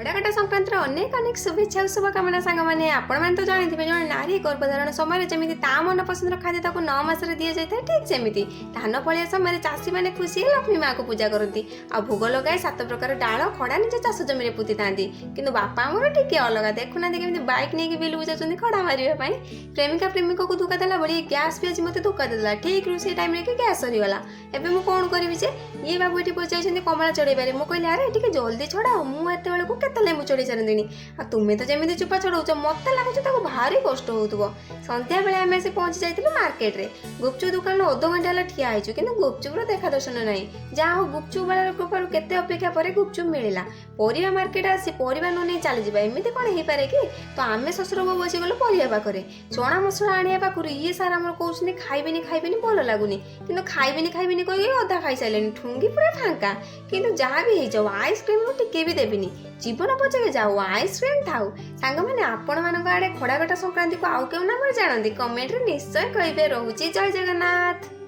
खड़ाकटा संक्रांतिर अनेक अनेक शुभेच्छा और शुभकामना सांग मैंने आपण तो जानते जड़े नारी गर्भधारण समय जमी मन पसंद खाद्य 9 मासरे दि जाए ठीक जमी धान फलिया समय चाषी मैंने खुशी लक्ष्मी माँ को पूजा करती आ भोग लगाए 7 प्रकार डाल खड़ा निज चाष जमी पुति था कि बापा आमर टी अलग देखुना केमी बैक नहीं बिलू जाऊँ खड़ा मारे प्रेमिका प्रेमिक को धोखा देला बड़ी गैस भी आज मत धोखा देला ठीक रोसे टाइम रे गैस सरीगला एवं मुझे कौन करी ये बाबू ये पचार कमला चढ़े मुझे कहली अरे टे जल्दी छड़ा मुझे को केत लेंबू चढ़ी सारी आ तुम्हें तो जमी चुपा चढ़ाऊ मत लगुच भारी कष्ट हो सन्ध्या बेले आम से पहुँची जाइलु मार्केट रे गुपचुप दुकान अध घंटा है ठिया होइछु कि गुपचुपर देखा दर्शन नहीं जहाँ हो गुपचुप वाला कृपार केते अपेक्षा पर गुपचुप मिलला परिवा मार्केट आसी परिवा न नहीं चली जावा एमती कौन हो पारे कि तो आम शशुर बो बसी गलु परिवा पाखे चना मसला आने पाखु ये सारा आम कहते खाइबेनी भल लगुनि कि खाइबेनी कह अधा खाई सारे ठुंगी पूरा फांका कि जहाँ भी हो आइसक्रीम टिके भी देविनी जीवन पचके जाऊ आइसक्रीम थाऊ सांग मैंने आपण मान आड़े खड़ाकटा संक्रांति को आउ क्यों नाम जानते कमेंट रे निश्चय कहे। रोची जय जगन्नाथ।